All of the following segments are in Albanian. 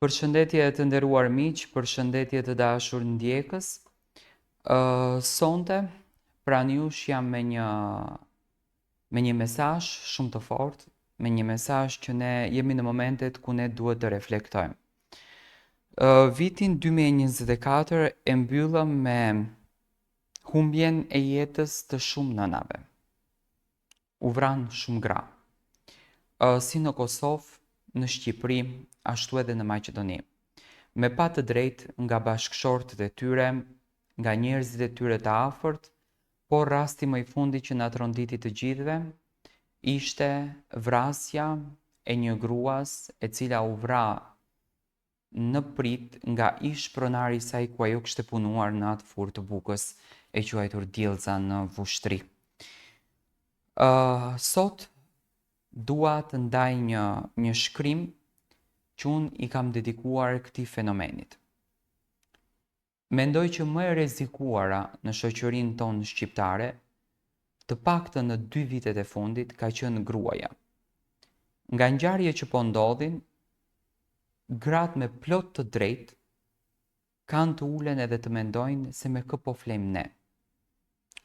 Përshëndetje të nderuar miq, përshëndetje të dashur ndjekës. Sonte pranë jush jam me një mesazh shumë të fortë, me një mesazh që ne jemi në momentet ku ne duhet të reflektojmë. Vitin 2024 e mbyllëm me humbjen e jetës të shumë nënave. U vranë shumë gra. Si në Kosovë, në Shqipëri, ashtu edhe në Maqedoni. Me pa të drejtë nga bashkëshortët e tyre, nga njerëzit e tyre të afërt, por rasti më i fundit që na tronditi të gjithëve ishte vrasja e një gruas e cila u vra në prit nga ish pronari i saj ku ajo kishte punuar në atë furrë të bukës e quajtur Diellza në Vushtrri. Sot dua të ndaj një shkrim që unë i kam dedikuar këtij fenomenit. Mendoj që më e rrezikuara në shoqërinë tonë shqiptare, të paktën në 2 vitet e fundit, ka qenë gruaja. Nga ngjarjet që po ndodhin, gratë me plot të drejtë kanë të ulen edhe të mendojnë se me kë po flejmë ne.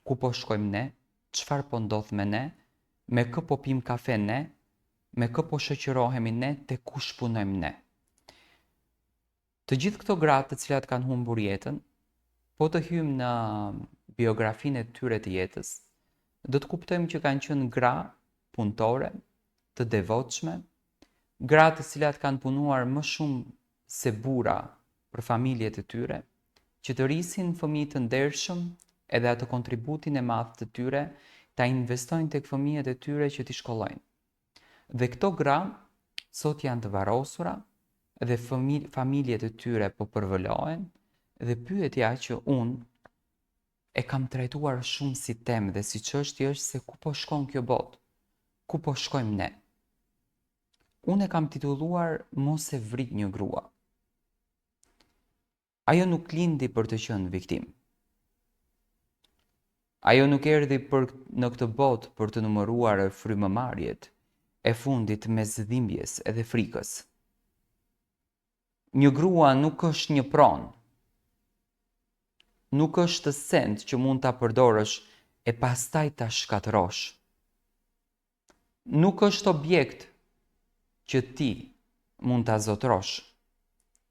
Ku po shkojmë ne? Çfarë po ndodh me ne? Me kë po pim kafe ne? Me kë po shoqërohemi ne? Te kush punojmë ne? Të gjithë këto gratë të cilat kanë humbur jetën, po të hyjmë në biografinë e tyre të jetës, do të kuptojmë që kanë qenë gra punëtore, të devotshme, gra të cilat kanë punuar më shumë se burra për familjet e tyre, që të rrisin fëmijë të ndershëm edhe atë kontributin e madh të tyre ta investojnë tek fëmijët e tyre që t'i shkollojnë. Dhe këto gra sot janë të varrosura dhe familjet e tyre po përvëlohen dhe pyetja që unë e kam trajtuar shumë si temë dhe si çështje është se ku po shkon kjo botë? Ku po shkojmë ne? Unë e kam titulluar Mos e vrit një grua. Ajo nuk lindi për të qenë viktim. Ajo nuk erdhi në këtë botë për të numëruar frymëmarrjet e fundit mes dhimbjes edhe frikës. Një grua nuk është një pronë. Nuk është send që mund ta përdorësh e pastaj ta shkatërosh. Nuk është objekt që ti mund ta zotrosh,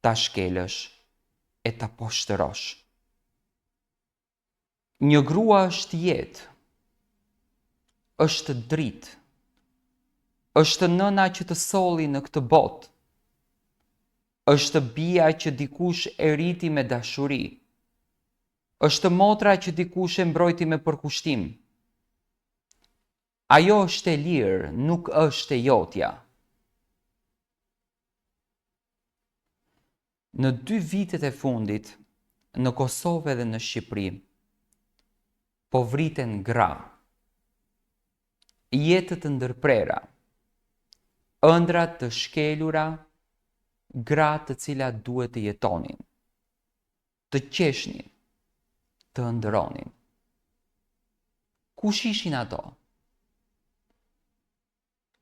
ta shkelësh e ta poshtërosh. Një grua është jetë, është dritë, është nëna që të solli në këtë botë, është bia që dikush e rriti me dashuri, është motra që dikush e mbrojti me përkushtim. Ajo është e lirë, nuk është e jotja. Në 2 vitet e fundit, në Kosovë dhe në Shqipëri, po vriten gra, jetë të ndërprera, ëndra të shkelura, gra të cilat duhet të jetonin, të qeshnin, të ëndronin. Kush ishin ato?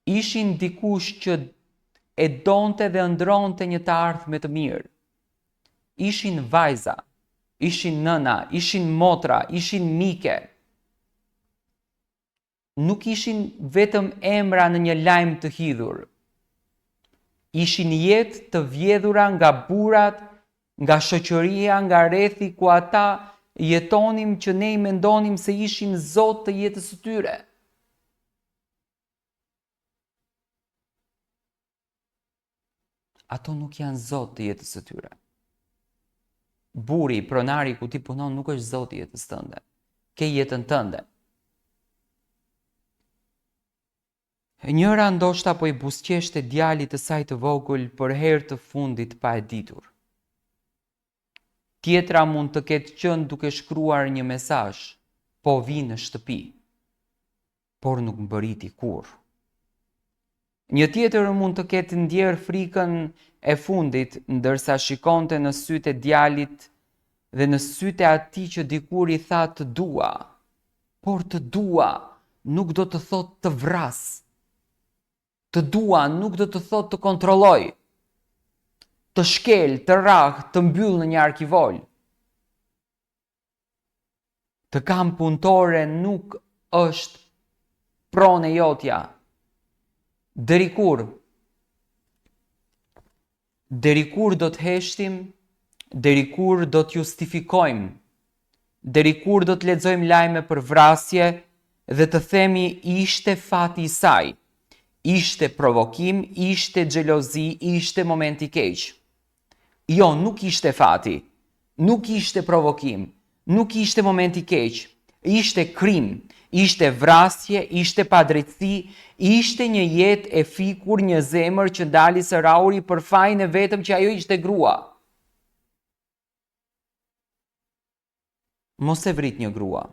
Ishin dikush që e donte dhe ëndronte një të ardhme të mirë. Ishin vajza, ishin nëna, ishin motra, ishin mike. Nuk ishin vetëm emra në një lajm të hidhur. Ishin jetë të vjedhura nga burrat, nga shoqëria, nga rrethi ku ata jetonim që ne i mendonim se ishin zot të jetës së tyre. Ato nuk janë zot të jetës së tyre. Buri, pronari ku ti punon nuk është zot i jetës tënde. Ke jetën tënde. Njëra ndoshta po i buzëqeshte djalit të saj të vogël për herë të fundit pa e ditur. Tjetra mund të ketë qenë duke shkruar një mesazh, po vi në shtëpi, por nuk mbëriti kurrë. Një tjetër mund të ketë ndjerë frikën e fundit, ndërsa shikonte në sytë e djalit dhe në sytë e atij që dikur i tha të dua, por të dua nuk do të thotë të vras. Të dua nuk do të thotë të kontrolloj. të shkel, të rrah, të mbyll në një arkivol. Të kam punëtore nuk është pronë e jotja. Deri kur do të heshtim, deri kur do të justifikojmë, deri kur do të lexojmë lajme për vrasje dhe të themi ishte fati i saj, ishte provokim, ishte xhelozi, ishte moment i keq. Jo, nuk ishte fati, nuk ishte provokim, nuk ishte moment i keq, ishte krim, ishte vrasje, ishte padrejtësi, ishte një jetë e fikur, një zemër që ndali së rauri për fajin e vetëm që ajo ishte grua. Mos e vrit një grua,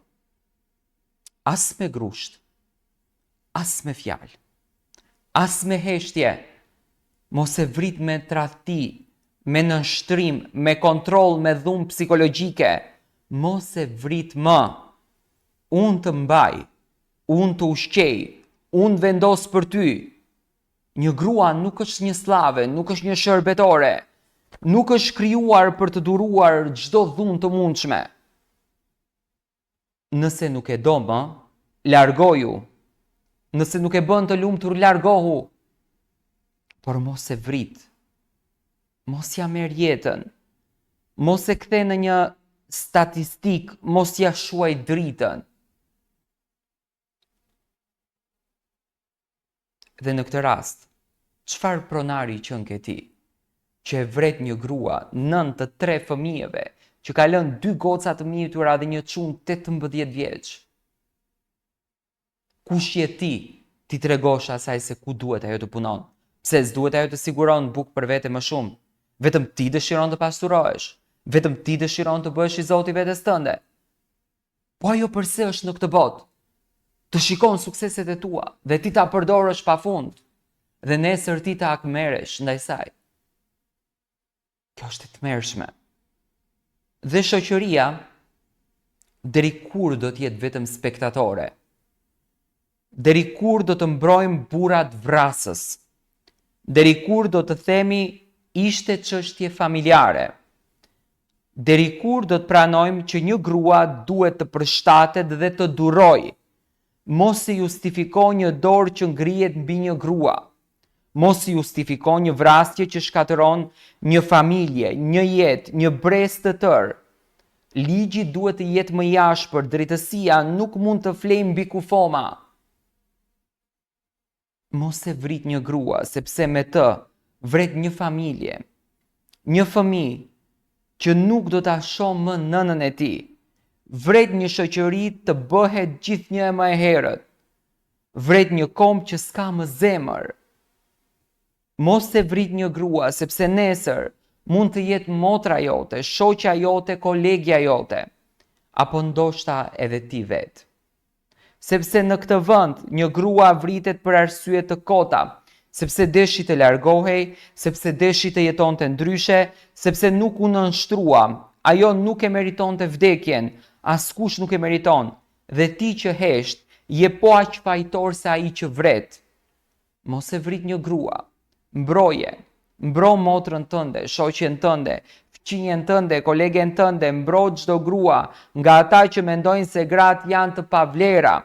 as me grusht, as me fjalë, as me heshtje, mos e vrit me tradhti, me nënshtrim, me kontroll, me dhunë psikologjike, mos e vrit më. Unë të mbaj, unë të ushqej, unë vendos për ty. Një grua nuk është një slave, nuk është një shërbetore, nuk është krijuar për të duruar çdo dhunë të mundshme. Nëse nuk e do më, largoju. Nëse nuk e bën të lumtur, largohu. Por mos e vrit. Mos ja merr jetën. Mos e kthe në një statistik, mos ja shuaj dritën. Dhe në këtë rast, çfarë pronari qen ke ti, që e vret një grua, nën të 3 fëmijëve, që ka lënë 2 goca të mbitura dhe një çun 18 vjeç? Kush je ti tregosh asaj se ku duhet ajo të punon? Pse s'duhet ajo të siguron bukë për vete më shumë? Vetëm ti dëshiron të pasurohesh, vetëm ti dëshiron të bëhesh i Zoti vetes tënde. Po ajo përse është në këtë botë? Të shikon sukseset e tua dhe ti ta përdorësh pafund dhe nesër ti ta akmeresh ndaj saj. Kjo është e tmerrshme. Dhe shoqëria deri kur do të jetë vetëm spektatore? Deri kur do të mbrojmë burrat vrasës? Deri kur do të themi ishte çështje familjare? Deri kur do të pranojmë që një grua duhet të përshtatet dhe të durojë? Mos i justifikon një dorë që ngrihet mbi një grua. Mos i justifikon një vrasje që shkatëron një familje, një jetë, një brez të tërë. Ligji duhet të jetë më i ashpër, drejtësia nuk mund të flejë mbi kufoma. Mos e vrit një grua, sepse me të vret një familje, një fëmijë që nuk do ta shoh më nënën e tij. Vret një shoqëri të bëhet gjithnjë e më e herët. Vret një komb që s'ka më zemër. Mos e vrit një grua, sepse nesër mund të jetë motra jote, shoqja jote, kolegja jote, apo ndoshta edhe ti vetë. Sepse në këtë vend një grua vritet për arsye të kota, sepse deshi të largohej, sepse deshi të jetonte ndryshe, sepse nuk u nënshtrua, ajo nuk e meritonte vdekjen, askush nuk e meriton, dhe ti që hesht, je po aq fajtor se ai që vret. Mos e vrit një grua, mbroje, mbro motrën tënde, shoqen tënde, fëmijën tënde, kolegen tënde, mbro çdo grua nga ata që mendojnë se gratë janë të pavlera,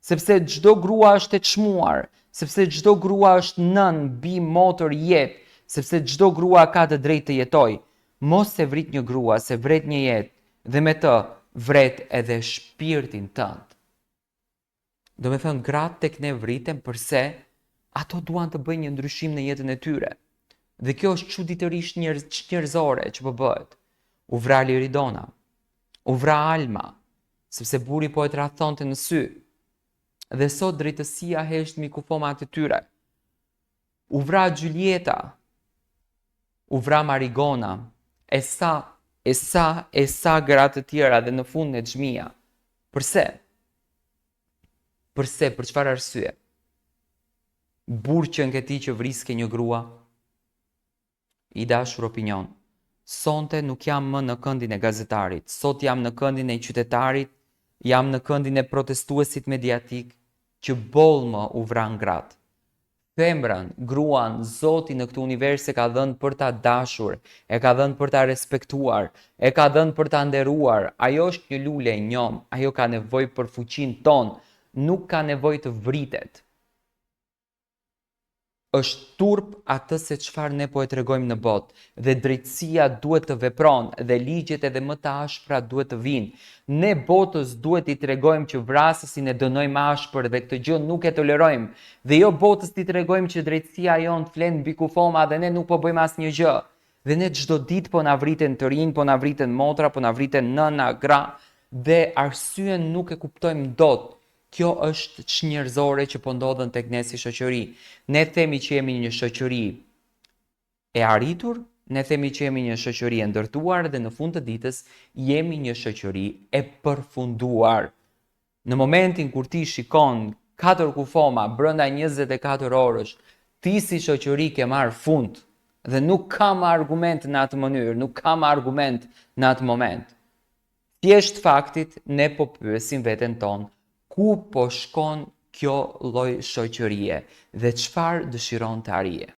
sepse çdo grua është e çmuar, sepse çdo grua është nën, bi, motër, jetë, sepse çdo grua ka të drejtë të jetojë. Mos e vrit një grua, se vret një jetë, dhe me të vret edhe shpirtin tënd. Do me thënë, gratë tek ne vriten përse ato duan të bëjnë një ndryshim në jetën e tyre. Dhe kjo është çuditërisht njerëzore që po bëhet. U vra Liridona, u vra Alma, sepse buri po e tradhtonte në sy. Dhe sot drejtësia hesht mbi kufomat e tyre. U vra Gjulieta, u vra Marigona, e sa gratë të tjera dhe në fund në xhmia. Përse? Përse? Për çfarë arsye? Burr që nke ti që vriske një grua? I dashur opinion. Sonte nuk jam më në këndin e gazetarit, sot jam në këndin e qytetarit, jam në këndin e protestuesit mediatik që boll më u vran gratë. Femrën, gruan, Zoti në këtë univers e ka dhënë për ta dashur, e ka dhënë për ta respektuar, e ka dhënë për ta nderuar. Ajo është një lule e njom, ajo ka nevojë për fuqinë tonë, nuk ka nevojë të vritet. Është turp atë se çfarë ne po e tregojmë në botë, dhe drejtësia duhet të vepron dhe ligjet edhe më të ashpra duhet të vinë. Ne botës duhet i tregojmë që vrasësin e dënojmë ashpër dhe këtë gjë nuk e tolerojmë, dhe jo botës t'i tregojmë që drejtësia jonë flen mbi kufoma dhe ne nuk po bëjmë asnjë gjë. Dhe ne çdo ditë po na vriten të rinj, po na vriten motra, po na vriten nëna, gra, dhe arsyen nuk e kuptojmë dot. Kjo është çnjerëzore që po ndodhen tek ne si shoqëri. Ne themi që jemi një shoqëri e arritur, ne themi që jemi një shoqëri e ndërtuar dhe në fund të ditës jemi një shoqëri e përfunduar. Në momentin kur ti shikon 4 kufoma brenda 24 orësh, ti si shoqëri ke marrë fund dhe nuk kam argument në atë mënyrë, nuk kam argument në atë moment. Thjesht faktit ne po pyesim veten tonë, ku po shkon kjo lloj shoqërie dhe çfarë dëshiron të arrijë?